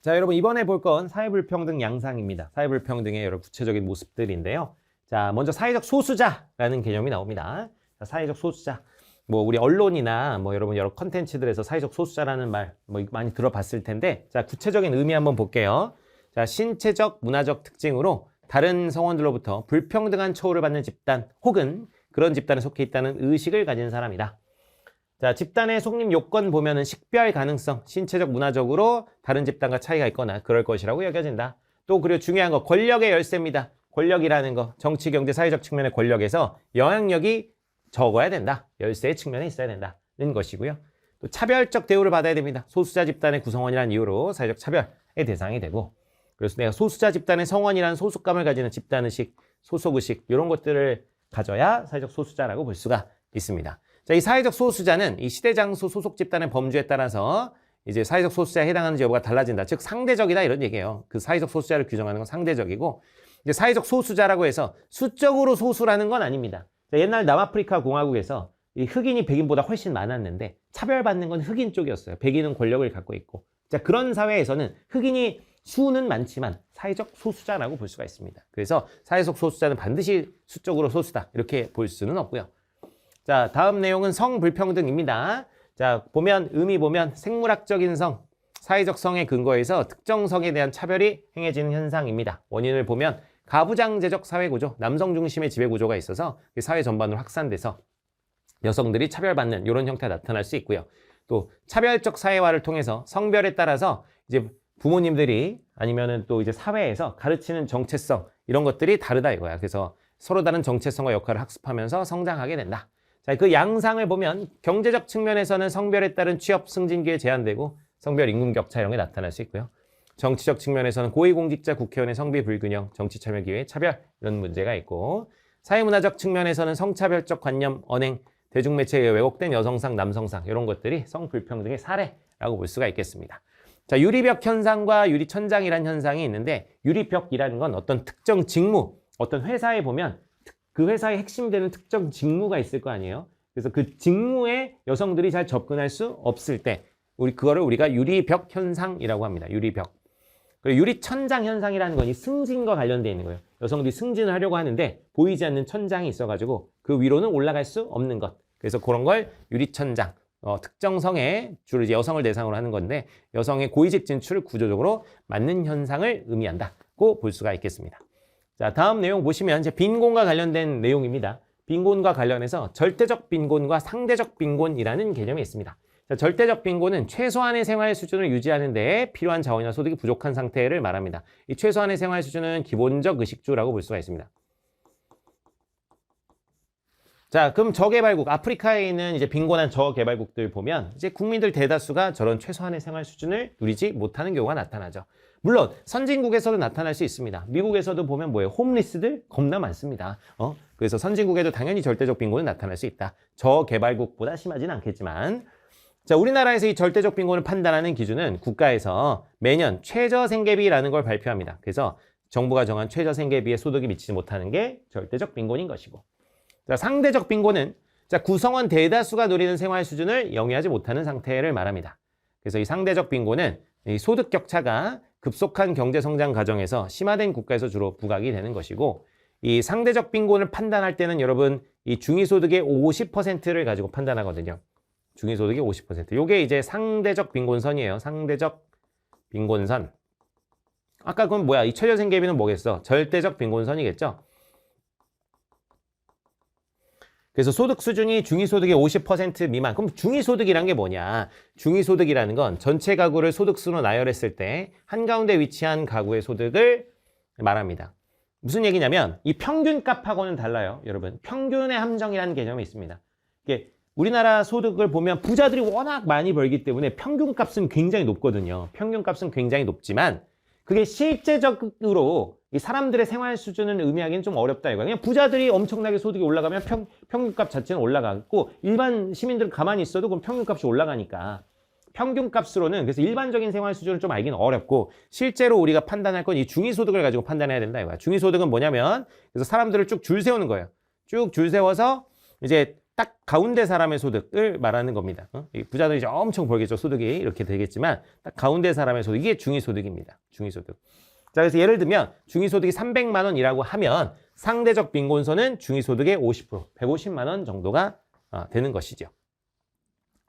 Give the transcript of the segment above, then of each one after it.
자, 여러분 이번에 볼 건 사회불평등 양상입니다. 사회불평등의 여러 구체적인 모습들인데요. 자, 먼저 사회적 소수자라는 개념이 나옵니다. 자, 사회적 소수자. 뭐 우리 언론이나 뭐 여러분 여러 컨텐츠들에서 사회적 소수자라는 말 뭐 많이 들어봤을 텐데, 자, 구체적인 의미 한번 볼게요. 자, 신체적, 문화적 특징으로 다른 성원들로부터 불평등한 처우를 받는 집단 혹은 그런 집단에 속해 있다는 의식을 가진 사람이다. 자, 집단의 속립 요건 보면은 식별 가능성, 신체적, 문화적으로 다른 집단과 차이가 있거나 그럴 것이라고 여겨진다. 또 그리고 중요한 거, 권력의 열쇠입니다. 권력이라는 거, 정치, 경제, 사회적 측면의 권력에서 영향력이 적어야 된다. 열쇠의 측면에 있어야 된다는 것이고요. 또 차별적 대우를 받아야 됩니다. 소수자 집단의 구성원이라는 이유로 사회적 차별의 대상이 되고, 그래서 내가 소수자 집단의 성원이라는 소속감을 가지는 집단의식, 소속의식 이런 것들을 가져야 사회적 소수자라고 볼 수가 있습니다. 자, 이 사회적 소수자는 이 시대 장소 소속 집단의 범주에 따라서 이제 사회적 소수자에 해당하는지 여부가 달라진다. 즉 상대적이다 이런 얘기예요. 그 사회적 소수자를 규정하는 건 상대적이고, 이제 사회적 소수자라고 해서 수적으로 소수라는 건 아닙니다. 자, 옛날 남아프리카 공화국에서 이 흑인이 백인보다 훨씬 많았는데 차별받는 건 흑인 쪽이었어요. 백인은 권력을 갖고 있고. 자, 그런 사회에서는 흑인이 수는 많지만 사회적 소수자라고 볼 수가 있습니다. 그래서 사회적 소수자는 반드시 수적으로 소수다 이렇게 볼 수는 없고요. 자, 다음 내용은 성불평등입니다. 자, 의미 보면 생물학적인 성, 사회적 성에 근거해서 특정 성에 대한 차별이 행해지는 현상입니다. 원인을 보면 가부장제적 사회구조, 남성 중심의 지배구조가 있어서 사회 전반으로 확산돼서 여성들이 차별받는 이런 형태가 나타날 수 있고요. 또 차별적 사회화를 통해서 성별에 따라서 이제 부모님들이 아니면은 또 이제 사회에서 가르치는 정체성 이런 것들이 다르다 이거야. 그래서 서로 다른 정체성과 역할을 학습하면서 성장하게 된다. 자, 그 양상을 보면 경제적 측면에서는 성별에 따른 취업 승진 기회 제한되고 성별 임금 격차 이런 게 나타날 수 있고요. 정치적 측면에서는 고위공직자 국회의원의 성비 불균형, 정치 참여 기회 차별 이런 문제가 있고, 사회문화적 측면에서는 성차별적 관념, 언행, 대중매체에 의해 왜곡된 여성상, 남성상 이런 것들이 성불평등의 사례라고 볼 수가 있겠습니다. 자, 유리벽 현상과 유리천장이라는 현상이 있는데, 유리벽이라는 건 어떤 특정 직무, 어떤 회사에 보면 그 회사의 핵심이 되는 특정 직무가 있을 거 아니에요. 그래서 그 직무에 여성들이 잘 접근할 수 없을 때 그거를 우리가 유리벽 현상이라고 합니다. 유리벽. 그리고 유리천장 현상이라는 건 이 승진과 관련되어 있는 거예요. 여성들이 승진을 하려고 하는데 보이지 않는 천장이 있어가지고 그 위로는 올라갈 수 없는 것. 그래서 그런 걸 유리천장. 특정 성에 주로 이제 여성을 대상으로 하는 건데, 여성의 고위직 진출을 구조적으로 막는 현상을 의미한다고 볼 수가 있겠습니다. 자, 다음 내용 보시면 이제 빈곤과 관련된 내용입니다. 빈곤과 관련해서 절대적 빈곤과 상대적 빈곤이라는 개념이 있습니다. 자, 절대적 빈곤은 최소한의 생활 수준을 유지하는 데 필요한 자원이나 소득이 부족한 상태를 말합니다. 이 최소한의 생활 수준은 기본적 의식주라고 볼 수가 있습니다. 자, 그럼 저개발국, 아프리카에 있는 이제 빈곤한 저개발국들 보면 이제 국민들 대다수가 저런 최소한의 생활 수준을 누리지 못하는 경우가 나타나죠. 물론 선진국에서도 나타날 수 있습니다. 미국에서도 보면 뭐예요? 홈리스들 겁나 많습니다. 그래서 선진국에도 당연히 절대적 빈곤은 나타날 수 있다. 저개발국보다 심하진 않겠지만, 자, 우리나라에서 이 절대적 빈곤을 판단하는 기준은 국가에서 매년 최저생계비라는 걸 발표합니다. 그래서 정부가 정한 최저생계비에 소득이 미치지 못하는 게 절대적 빈곤인 것이고, 자, 상대적 빈곤은 자, 구성원 대다수가 누리는 생활 수준을 영위하지 못하는 상태를 말합니다. 그래서 이 상대적 빈곤은 이 소득 격차가 급속한 경제 성장 과정에서 심화된 국가에서 주로 부각이 되는 것이고, 이 상대적 빈곤을 판단할 때는 여러분 이 중위소득의 50%를 가지고 판단하거든요. 중위소득의 50%. 요게 이제 상대적 빈곤선이에요. 상대적 빈곤선. 아까 그럼 뭐야? 이 최저생계비는 뭐겠어? 절대적 빈곤선이겠죠? 그래서 소득 수준이 중위소득의 50% 미만. 그럼 중위소득이란 게 뭐냐? 중위소득이라는 건 전체 가구를 소득수로 나열했을 때 한가운데 위치한 가구의 소득을 말합니다. 무슨 얘기냐면 이 평균값하고는 달라요. 여러분, 평균의 함정이라는 개념이 있습니다. 이게 우리나라 소득을 보면 부자들이 워낙 많이 벌기 때문에 평균값은 굉장히 높거든요. 평균값은 굉장히 높지만 그게 실제적으로 이 사람들의 생활 수준을 의미하기는 좀 어렵다 이거예요. 그냥 부자들이 엄청나게 소득이 올라가면 평균값 자체는 올라가고, 일반 시민들은 가만히 있어도 그럼 평균값이 올라가니까 평균값으로는, 그래서 일반적인 생활 수준을 좀 알기는 어렵고, 실제로 우리가 판단할 건 이 중위소득을 가지고 판단해야 된다 이거야. 중위소득은 뭐냐면 그래서 사람들을 쭉 줄 세우는 거예요. 쭉 줄 세워서 이제 딱 가운데 사람의 소득을 말하는 겁니다. 부자들이 이제 엄청 벌겠죠. 소득이 이렇게 되겠지만 딱 가운데 사람의 소득, 이게 중위소득입니다. 중위소득. 자, 그래서 예를 들면 중위소득이 300만 원이라고 하면 상대적 빈곤선은 중위소득의 50%, 150만 원 정도가 되는 것이죠.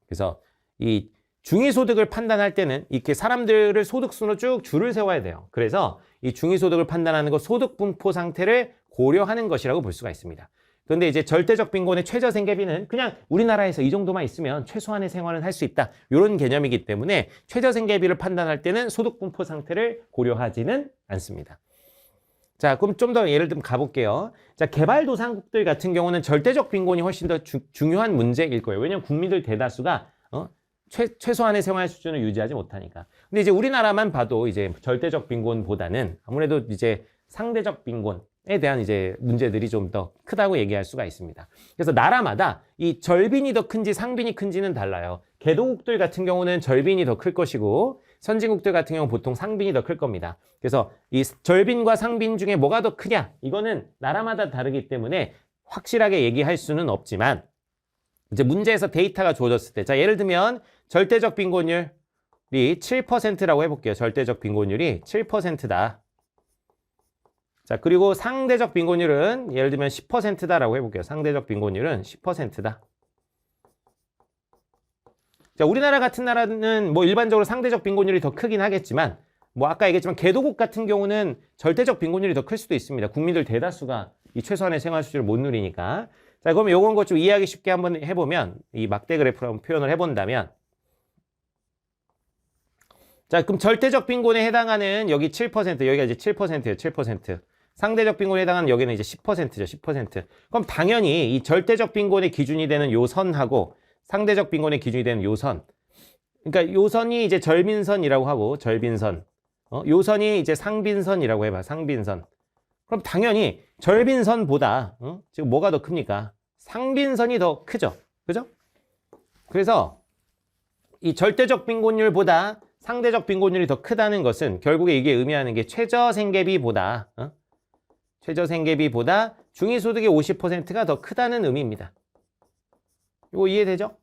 그래서 이 중위소득을 판단할 때는 이렇게 사람들을 소득순으로 쭉 줄을 세워야 돼요. 그래서 이 중위소득을 판단하는 것, 소득분포 상태를 고려하는 것이라고 볼 수가 있습니다. 그런데 이제 절대적 빈곤의 최저생계비는 그냥 우리나라에서 이 정도만 있으면 최소한의 생활은 할 수 있다, 이런 개념이기 때문에 최저생계비를 판단할 때는 소득분포 상태를 고려하지는 않습니다. 자, 그럼 좀 더 예를 들면 가볼게요. 자, 개발도상국들 같은 경우는 절대적 빈곤이 훨씬 더 중요한 문제일 거예요. 왜냐하면 국민들 대다수가 최소한의 생활 수준을 유지하지 못하니까. 근데 이제 우리나라만 봐도 이제 절대적 빈곤보다는 아무래도 이제 상대적 빈곤에 대한 이제 문제들이 좀 더 크다고 얘기할 수가 있습니다. 그래서 나라마다 이 절빈이 더 큰지 상빈이 큰지는 달라요. 개도국들 같은 경우는 절빈이 더 클 것이고 선진국들 같은 경우는 보통 상빈이 더 클 겁니다. 그래서 이 절빈과 상빈 중에 뭐가 더 크냐? 이거는 나라마다 다르기 때문에 확실하게 얘기할 수는 없지만 이제 문제에서 데이터가 주어졌을 때, 자, 예를 들면 절대적 빈곤율이 7%라고 해볼게요. 절대적 빈곤율이 7%다. 자, 그리고 상대적 빈곤율은 예를 들면 10%다라고 해볼게요. 상대적 빈곤율은 10%다. 자, 우리나라 같은 나라는 뭐 일반적으로 상대적 빈곤율이 더 크긴 하겠지만, 뭐 아까 얘기했지만 개도국 같은 경우는 절대적 빈곤율이 더 클 수도 있습니다. 국민들 대다수가 이 최소한의 생활 수준을 못 누리니까. 자, 그러면 요건 것 좀 이해하기 쉽게 한번 해보면, 이 막대 그래프로 한번 표현을 해본다면, 자, 그럼 절대적 빈곤에 해당하는 여기 7%, 여기가 이제 7%예요, 7%. 상대적 빈곤에 해당하는 여기는 이제 10%죠, 10%. 그럼 당연히 이 절대적 빈곤의 기준이 되는 요 선하고 상대적 빈곤의 기준이 되는 요 선. 그러니까 요 선이 이제 절빈선이라고 하고, 절빈선. 요 선이 이제 상빈선이라고 해봐, 상빈선. 그럼 당연히 절빈선보다 지금 뭐가 더 큽니까? 상빈선이 더 크죠. 그죠? 그래서 이 절대적 빈곤율보다 상대적 빈곤율이 더 크다는 것은 결국에 이게 의미하는 게 최저생계비보다 최저생계비보다 중위소득의 50%가 더 크다는 의미입니다. 이거 이해되죠?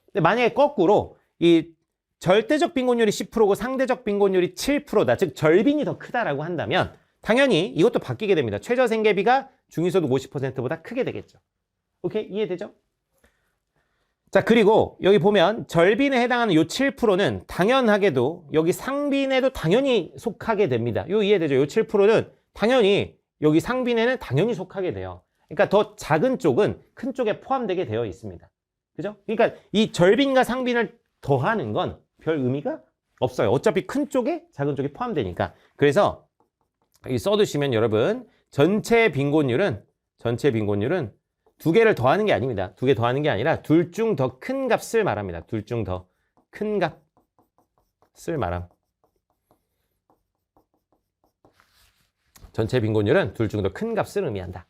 근데 만약에 거꾸로 이 절대적 빈곤율이 10%고 상대적 빈곤율이 7%다. 즉 절빈이 더 크다라고 한다면 당연히 이것도 바뀌게 됩니다. 최저생계비가 중위소득 50%보다 크게 되겠죠. 오케이? 이해되죠? 자, 그리고 여기 보면 절빈에 해당하는 요 7%는 당연하게도 여기 상빈에도 당연히 속하게 됩니다. 요 이해되죠? 요 7%는 당연히 여기 상빈에는 당연히 속하게 돼요. 그러니까 더 작은 쪽은 큰 쪽에 포함되게 되어 있습니다. 그죠? 그러니까 이 절빈과 상빈을 더하는 건 별 의미가 없어요. 어차피 큰 쪽에 작은 쪽이 포함되니까. 그래서 이 써두시면 여러분, 전체 빈곤율은 두 개를 더하는 게 아닙니다. 두 개 더하는 게 아니라 둘 중 더 큰 값을 말합니다. 둘 중 더 큰 값을 말함. 전체 빈곤율은 둘 중 더 큰 값을 의미한다.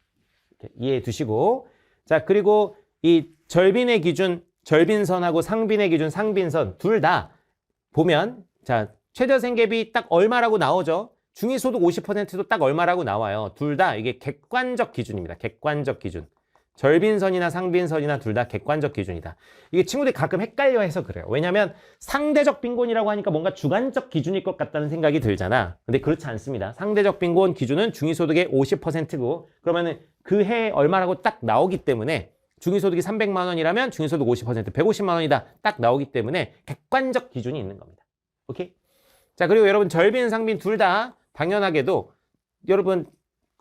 이렇게 이해해 두시고, 자, 그리고 이 절빈의 기준, 절빈선하고 상빈의 기준, 상빈선 둘 다 보면, 자, 최저생계비 딱 얼마라고 나오죠? 중위소득 50%도 딱 얼마라고 나와요. 둘 다 이게 객관적 기준입니다. 객관적 기준. 절빈선이나 상빈선이나 둘 다 객관적 기준이다. 이게 친구들이 가끔 헷갈려 해서 그래요. 왜냐하면 상대적 빈곤이라고 하니까 뭔가 주관적 기준일 것 같다는 생각이 들잖아. 근데 그렇지 않습니다. 상대적 빈곤 기준은 중위소득의 50%고 그러면은 그 해 얼마라고 딱 나오기 때문에 중위소득이 300만 원이라면 중위소득 50%, 150만 원이다 딱 나오기 때문에 객관적 기준이 있는 겁니다. 오케이? 자, 그리고 여러분 절빈, 상빈 둘 다 당연하게도 여러분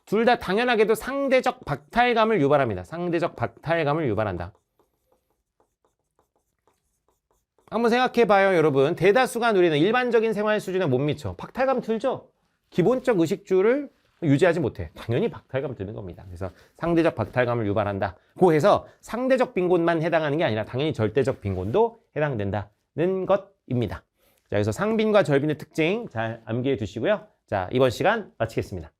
둘 다 당연하게도 상대적 박탈감을 유발합니다. 상대적 박탈감을 유발한다. 한번 생각해봐요, 여러분. 대다수가 누리는 일반적인 생활 수준에 못 미쳐. 박탈감 들죠? 기본적 의식주를 유지하지 못해. 당연히 박탈감 드는 겁니다. 그래서 상대적 박탈감을 유발한다. 고 해서 상대적 빈곤만 해당하는 게 아니라 당연히 절대적 빈곤도 해당된다는 것입니다. 자, 그래서 상빈과 절빈의 특징 잘 암기해 두시고요. 자, 이번 시간 마치겠습니다.